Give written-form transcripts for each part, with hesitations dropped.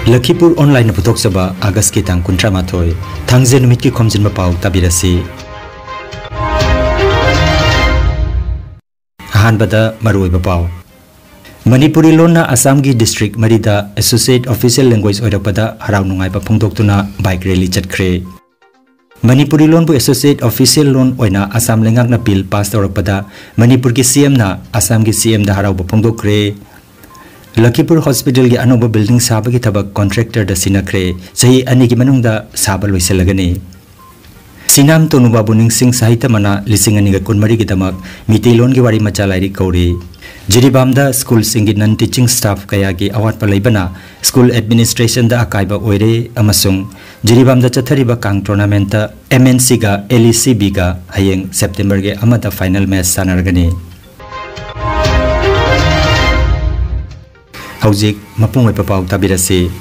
Lakhipuronline putoksaba August ki tang kuntra mathoi thangje numit ki Khomjinba Pao tabirasi Hanbada Maruiba Pao Manipuri lona Assam gi district Marida associate official language oirapada harau nungai pa phongdoktuna bike rally chatkre Manipuri lon bu associate official lon oina Assam lengak na bill pass tawrapada Manipur ki CM na Assam gi CM da harau ba phongdokre Lakhipur hospital gi anoba building saba gi thabak contractor da sinakre sahi ani gi manungda saba loiselagani Sinam tonuba buning sing sahita mana lising ani ga kunmari gi damak mitilon gi wari macha lairi kauri Jiribamda school singi non teaching staff kaya gi awat palaibana school administration da akaiba oire amasung Jiribamda chathariba kang tournament MNC ga LECB ga hayeng September ge amata final match sanargani Haujik mapungwai papau tabirasi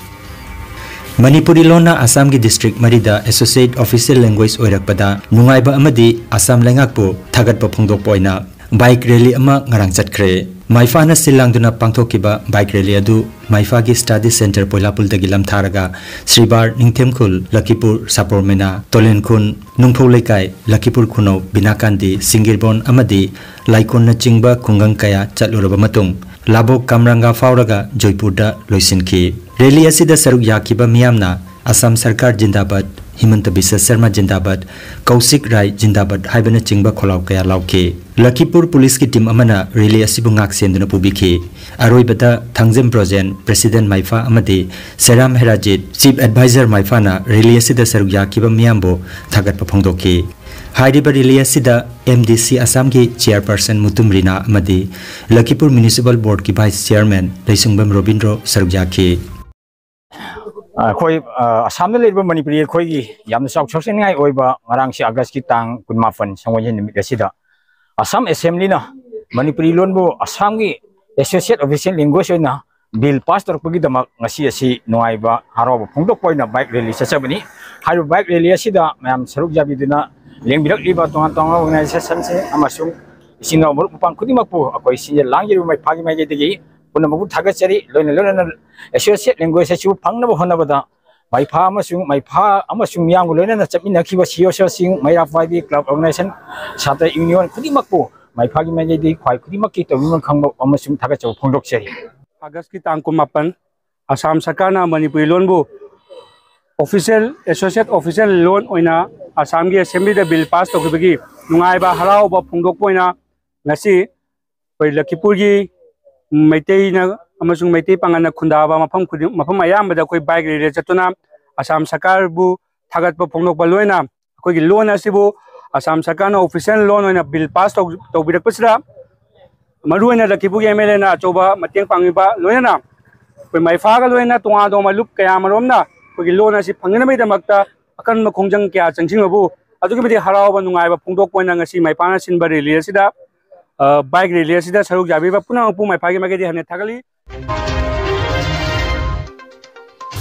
Manipuri lona Assam gi district Marida associate official language oirakpada nungaiba amadi Assam lengakpu thagatpa phongdok poina bike rally ama ngarang chatkre Maifana silangduna pangthokiba bike rally adu Maifa gi study center Poilapul dagi lamtharaga Sribar Ningthemkhul Lakhipur Sapormena Tolenkhun Nungthau Lekai Lakhipur Khuno Binakandi Singirbon amadi Laikon na chingba khungang kaya chatluraba matung Labok Kamranga Fauraga Joypurda loisinki rally asida saruk yakiba miyamna Assam Sarkar Jindabad Himanta Biswa Sharma Jindabad Kausik Rai Jindabad haibana chingba kholau kaya lauke Lakhipur police ki team amana rally asibu ngak senduna pubiki aroibata thangjam project president Maifa amadi Seram Herajit chief advisor Maifa na rally asida saruk yakiba miyambo thagat pa phongdoki Hairiba rally asida MDC Assam ki chairperson Mutum Rina amadi Lakhipur municipal board ki vice chairman Leisungbam Robindro saruk yaki Khoi Assam le ba Manipuri khoi gi yam chok chok sen ngai oi ba ngarang si August ki tang kunma fan sangwai ni mi asida Assam assembly na Manipuri lon bu Assam gi associate official language na bill pass tor pagi dama ngasi asi noi ba haro ba phongdok poina bike rally sachabani haru bike rally asida mayam saruk jabi dina lengbirak liba tongan tong organization se amasung singa mur pang khudima pu akoi sinje langir mai phagi mai degi Punamu Tagachari, Lona associate language as you Pangna Honabada, my farmer, my pa, Amasung Yang, Lona, Chapinaki was here sing, my Five Club Organization, Saturday Union, Kudimaku, my Pagi Majdi, quite Kudimaki, the women come up Amasung Tagacho, Pondok Seri. Agaski Tankumapan, Assam Sakana, Manipuri Lonbu, official, associate official loan oina, Assam Assembly the bill passed to Kibigi, Nungaiba Harao, Pondok Poina, Nasi, by Lakipuri. Maitei na amasung maitei pangana khundaba mafam ayam bada koi bike rally chatuna Assam Sarkar bu thagat pa phongnok ba loina koi gi loan asibu Assam Sarkar na official loan oina bill pass to birak pasra maruina Lakhipu MLA na choba mateng pangiba loina koi maifa ga loina tunga do malup kaya marom na koi gi loan asi phangina mai damakta akan ma khongjang kya changsing babu adugi bidi haraw ba nungai ba phongdok poina ngasi maipana sin ba rally asida bike rally asida saruk jabi ba puna pu mai phagi magedi hane thagali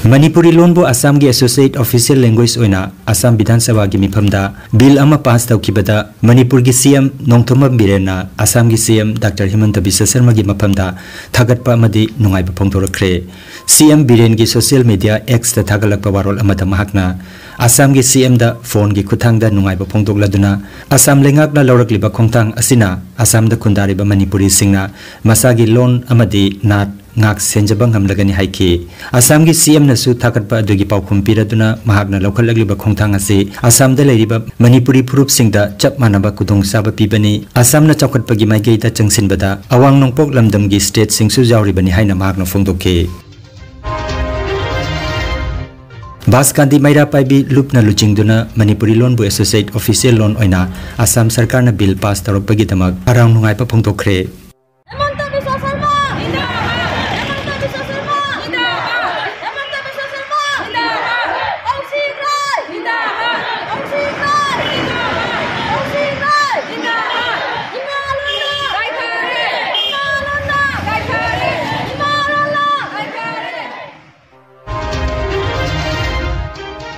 Manipuri lonbo Assam gi associate official language oina Assam Bidhan Sabha gi mifamda bill ama pass tawkibada Manipur gi CM Nongthoma Birena Assam gi CM Dr Himanta Biswa Sharma gi mafamda thagatpa amadi nungai ba phongtorakre CM Biren gi social media X ta thagalakpa warol amada mahakna Assam gi CM da phone gi khuthang da nungai ba phongtok laduna Assam lengak na lawrakliba khongtang asina Assam da khundari ba Manipuri singna masagi lon amadi nat ngak senjabang hamlagani haiki Assam gi CM na su thagatpa adugi paukhum piraduna mahakna lokhallagliba khongthang ase Assam da leiriba Manipuri phurup singda chap manaba kudong saba pibani Assam na chawkhatpa gi maigei ta changsinbada awang nongpok lamdam gi state singsu jawribani haina mahakna phongdoke Baskandi Maira Paibi Lupna Luchingduna Manipuri Loan Bu Associate Official Loan Oina Assam Sarkar na bill pass tarokpagi damak arang nungai pa phongtokre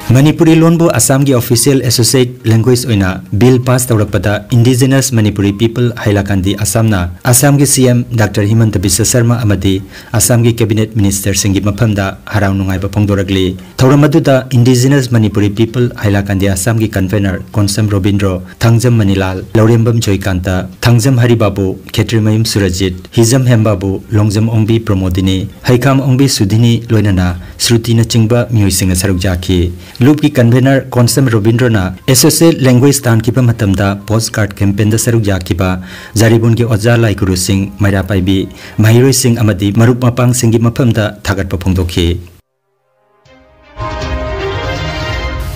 Manipuri loan bu Assam ki official associate language oina bill pass tawrakpada indigenous Manipuri people hailakandi Assam na Assam ki CM Dr. Himanta Biswa Sarma amadi Assam ki cabinet minister singi maphamda harau nungai ba phongdoragli thauramadu indigenous Manipuri people hailakandi Assam ki convener Konsam Robindro Thangjam Manilal Laurembam Joykanta Thangjam Haribabu Khetrimayum Surajit Hizam Hembabu Longjam Ongbi Promodini Haikam Ongbi Sudhini loinana Srutina Chingba Miyoi saruk jaki Loop की convener कॉन्सम Robindro ना associate language तान की मतमदा postcard campaign the सरुक जाकिबा जारिबुन की ओजा लाइकुरु सिंह मैरा पाइबी माहिरोई सिंह अमदी मरुप मपांग सिंह की मफमदा थागत फोंदोखी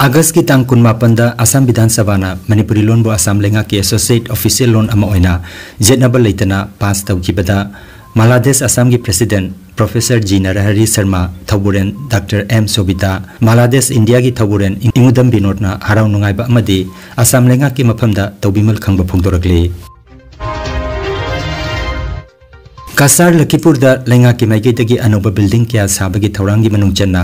अगस्त की तांग कुनमापंदा असम विधानसभा ना मणिपुरी लोन बो असम लेंगा की एसोसिएट ऑफिशियल लोन अमा ओइना जेटनबल लेतना पास तौकीबदा मालादेश असम की president professor G Narahari Sharma थौबुरेन डॉक्टर एम सोबिता मालादेश इंडिया की थौबुरेन इंगुदम बिनोदना हराव नुंगाइबा अमदी असम लेंगा की मफमदा तौबिमल खंगबा फोंदोरगले कासार लखीपुर दा लेंगा की माइगेदगी अनोबा बिल्डिंग क्या साबगी थौरांगी मनुंग चन्ना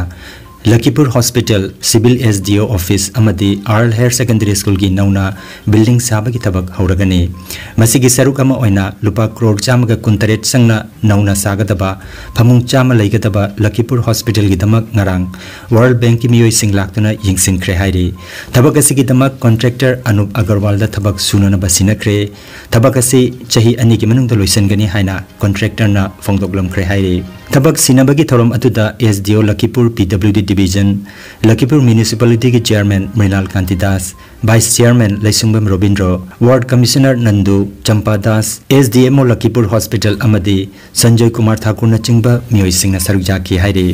Lakhipur Hospital Civil SDO Office amadi Arl Higher Secondary School ki nauna building saba ki tabak hauragani masigi saruk ama oina lupa crore chamaga kuntaret sangna nauna sagadaba phamung chama laigadaba Lakhipur Hospital ki damak ngarang World Bank ki miyoi sing laktuna yingsing kre hairi tabak asi ki damak contractor Anup Agarwal da tabak sunana basina kre tabak asi chahi ani ki manung da loisan gani haina contractor na phongdoklam kre hairi tabak sinabagi thorom atuda SDO Lakhipur PWD Division Lakhipur Municipality ki Chairman Mrinal Kantidas Vice Chairman Laisungam Robindro Ward Commissioner Nandu Champa Das SDMO Lakhipur Hospital amadi Sanjay Kumar Thakur na chingba miyoi sing na saruk jaki hairi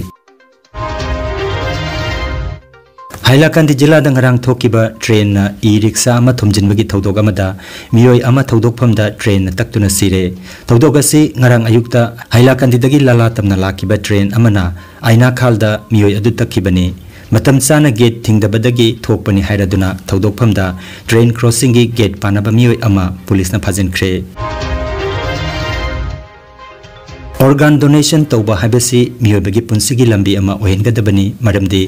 Hailakandi jila da ngarang thokiba train na e-rickshaw ama thumjinbagi thodok amada miyoi ama thodok phamda train na taktuna sire thodok asi ngarang ayukta Hailakandi dagi lala tamna lakiba train amana aina khalda miyoi adu takkibani matam chana gate thingdabadagi thokpani hairaduna thodok phamda train crossing gi gate panaba miyoi ama police na phajin khre Organ donation tauba habesi miyobagi punsigi lambi ama ohengadabani maramdi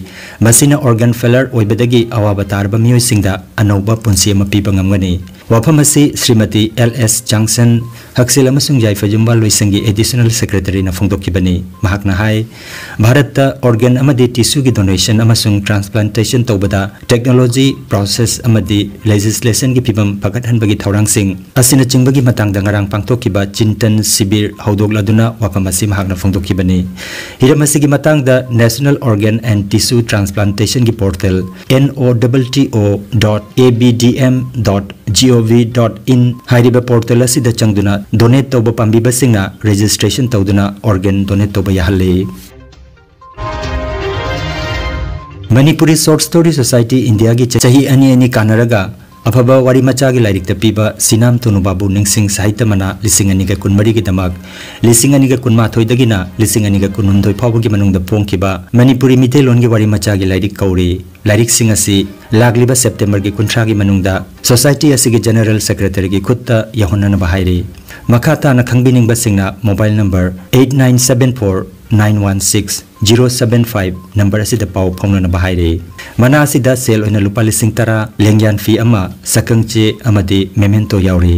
masina organ failure oibadagi awaba tarba miyoi singda anauba punsi ama piba ngamgani waphamasi Srimati LS Junction Haksel amasung Jaifajumba Loisangi additional secretary na phongdokibani mahakna hai Bharat organ amadi tissue gi donation amasung transplantation taubada technology process amadi legislation gi pibam pagathanbagi thaurang sing asina chingbagi matangda ngarang pangthokiba chintan sibir haudokladuna wapamasi mahakna phongdokibani hiramasi gi matangda National Organ and Tissue Transplantation gi portal nowto.abdm.gov.in hairiba portal asida changduna donate toba pambiba singna registration tawduna organ donate toba yahalle Manipuri Short Story Society India gi chahi ani kanaraga afaba wari macha gi lairik ta piba Sinam Tunu Babu Ningsing Sahitya mana lisingani ga kunmari gi damak lisingani ga kunma thoi dagina lisingani ga kunhundoi phabu gi manung da pongkiba Manipuri Mitelon gi wari macha gi lairik kauri lairik sing asi lagliba September gi kunthra gi manung da society asi gi general secretary gi khutta yahunna bahairi makata na khangbining basingna mobile number 8974916075 number asida pau phongna bahairi mana asida sel oina lupa lising tara lengyan fee ama sakangche amadi memento yauri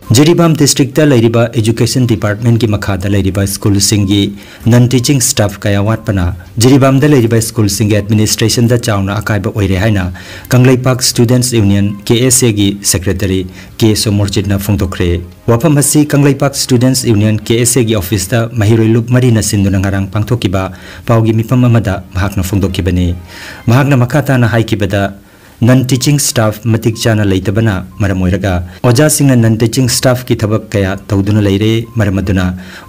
Jiribam district ta lairiba education department ki makhada lairiba school singi non teaching staff kaya watpana Jiribam da lairiba school singi administration da chauna akaiba oire haina Kanglai Park Students Union KSA gi secretary K Somorjit na phongtokre wapam hasi Kanglai Park Students Union KSA gi office ta mahiroi lup mari na sinduna ngarang pangthokiba paugi mipam amada mahakna phongtokibani mahakna makhata na haikibada non-teaching staff matik chana leitabana maramoiraga oja singna non-teaching staff ki thabak kaya tawduna leire maramaduna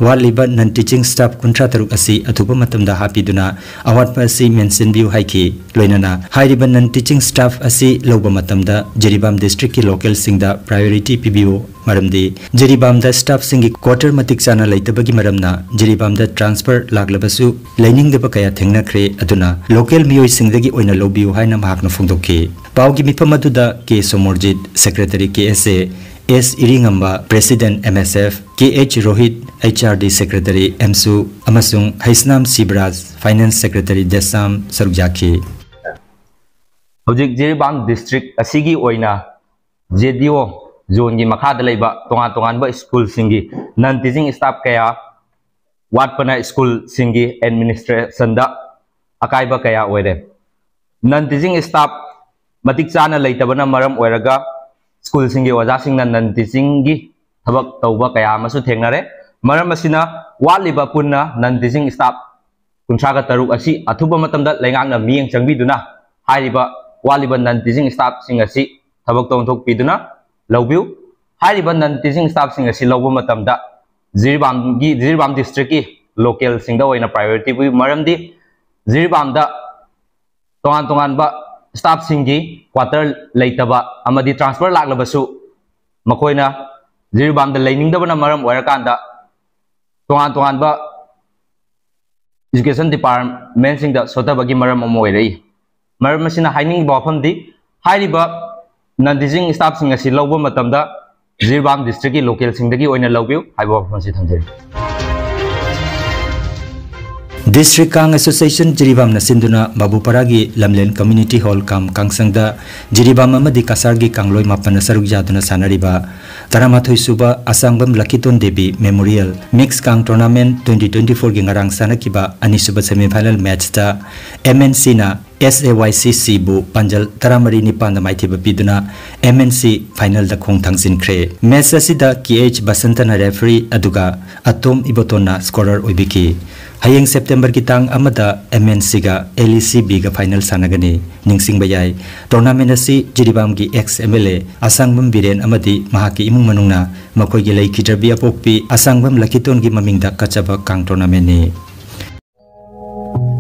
waliba non-teaching staff kuntra taruk asi athupa matamda hapiduna awat pa asi mention view haiki loinana hairiba non-teaching staff asi loba matamda Jiribam district ki local singda priority PBO maramdi Jiribam da staff singi quarter matik chana leitabagi maramna Jiribam da transfer laglabasu lining deba kaya thengna khre aduna local miyoi singdagi oina lobiu haina mahakna phongdokki Paugi mipamaduda K Somorjit Secretary KSA S Iringamba President MSF, KH Rohit HRD Secretary MSU amasung Haisnam Sibraj Finance Secretary Desam Sarujaki. Hojik Jiribam District asigi oina JDO zone gi makhada leiba tongan ba school singi non teaching staff kaya watpana school singi administration da akaiba kaya oire non teaching staff matik chana leitabana maram oiraga school singi oja singna non teaching gi thabak tauba kaya masu thengnare maram asina waliba punna non teaching staff kunsaga taruk asi athuba matamda lengangna mieng changbiduna haiba waliba non teaching staff sing asi thabak tongthok piduna lawbiu haiba non teaching staff sing asi lawba matamda Jiribam district ki local singda oina priority bu maramdi Jiribam da tongan ba staff singi quarter leitaba amadi transfer laglabasu makoina Jiribam da lainingda bana maram oirakanda tongan ba education department singda sotabagi maram amoirei maram asina haining bafam di haiba non teaching staff sing asi lawba matamda Jiribam district ki local singdagi oina lawbiu haiba bafam si thamjeri District Kang Association Jiribam na sinduna Babuparagi Lamlen Community Hall kam Kangsangda Jiribam amadi Kasargi Kangloi mapana sarukjaduna sanariba Taramathoi suba Asangbam Lakhiton Devi Memorial Mixed Kang Tournament 2024 gi ngarang sanakiba anisuba semi-final match ta MNC na SAYCC bu Panjal Taramari Nipanda Maithiba Piduna MNC final da khong thangsin khre match asida KH Basantana referee aduga Atom Ibotona scorer oibiki Hayeng September kitang amada MNC ga LECB ga final sanagani ningsing bayai tournament asi Jiribam gi ex MLA Asangbam Biren amadi mahaki imung manungna makoi gi lei khitarbi apokpi Asangbam Lakhiton gi mamingda kachaba kang tournament ni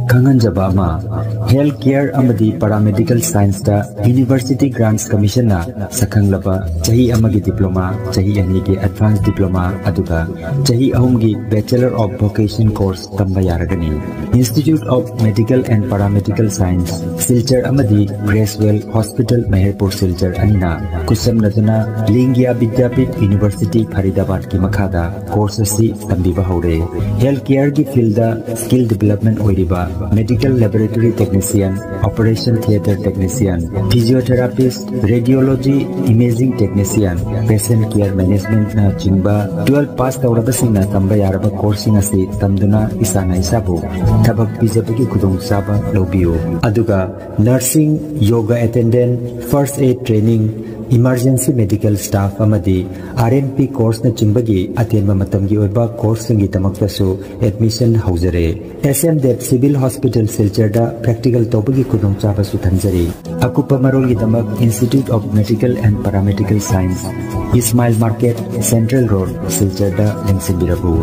Kangan Jabama Healthcare Amadi Paramedical Science da University Grants Commission na Sakang Laba Chahi Amagi Diploma Chahi Anigi Advanced Diploma Aduga Chahi Ahumgi Bachelor of Vocation Course Tamba Yaragani Institute of Medical and Paramedical Science Silchar Amadi Gracewell Hospital Meherpur Silchar Anina Kusam Naduna Lingya Vidyapit University Faridabad Ki Makhada Course Asi Tambiba Haure Healthcare Ki Field da Skill Development Oiriba Medical Laboratory Technician, Operation Theatre Technician, Physiotherapist, Radiology Imaging Technician, Patient Care Management na chingba 12 pass taurabasing na tamba yaraba coursing asi tamduna isana isabu tabak pijapagi kudung saba lobio aduga nursing, yoga attendant, first aid training, emergency medical staff amadi RNP course na chimbagi atenba matamgi oiba course ngi tamaktasu admission haujare SM Dev Civil Hospital Silcharda practical tobagi kudong chaba su thanjari akupa marol gi damak Institute of Medical and Paramedical Science Ismail Market Central Road Silcharda Lengsimbirabu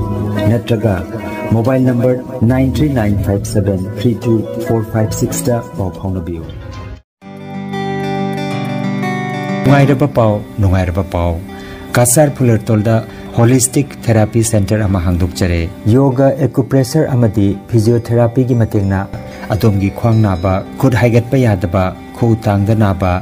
natraga mobile number 939573245 da pau phaunabiu Nungairaba Pao Kasar Pular Tolda Holistic Therapy Center ama hangduk chare Yoga Acupressure amadi Physiotherapy gi matingna adomgi khwang naba khud haigat pa yadaba khu tangda naba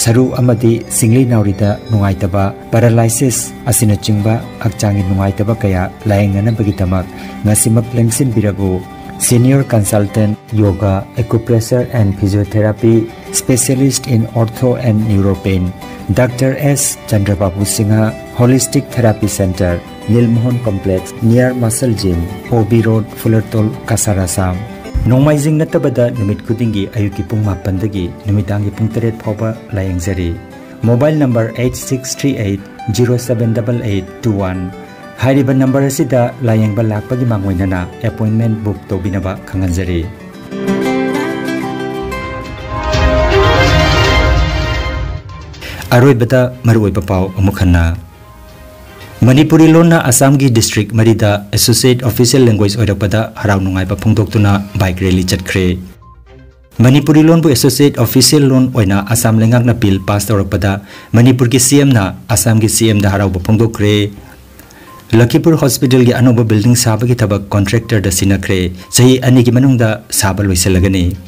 saru amadi singli naurida nungaitaba paralysis asina chingba akchangi nungaitaba kaya laengana bagitamak ngasimak lengsin biragu Senior Consultant Yoga Acupressure and Physiotherapy Specialist in Ortho and Neuropain Dr. S. Chandrababu Singha Holistic Therapy Center Nilmohon Complex near Muscle Gym OB Road Fullertol Kasarasam Nomaizing natabada numit kudingi ayuki pung mapandagi numitangi pung teret phoba layengzari Mobile number 8638078821 Hariba number asida layengba lakpagi mangwainana appointment book tobinaba khanganjari Aroibata Maruiba Pao Amukhanna Manipuri lona Assamgi district Marida Associate Official Language Oirapada Harau Nungaiba Phongdoktuna bike rally chatkre Manipuri lon bu Associate Official Loan oina Assam lengakna bill pass tawrakpada Manipur ki CM na Assam ki CM da harau phongdokre Lakhipur Hospital ki anoba building saba ki thabak contractor da sinakre sahi ani ki manungda saba loiselagani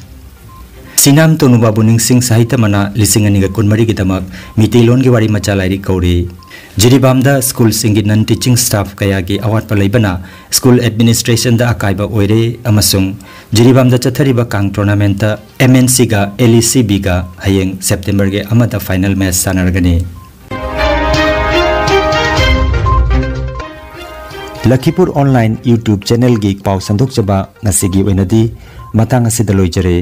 Sinam Tonubabu Ningsing Sahita Mana Lising Aniga Kunmari ki tamak Mitilon ki wari macha lairi kauri Jiribamda school singi non teaching staff kaya gi awat palaibana school administration da akaiba oire amasung Jiribamda chathariba kang tournament ta MNC ga LECB ga hayeng September ge amata final match sanargani. Lakhipuronline YouTube channel gi pau sandok chaba ngasigi oinadi matang asidaloi jare.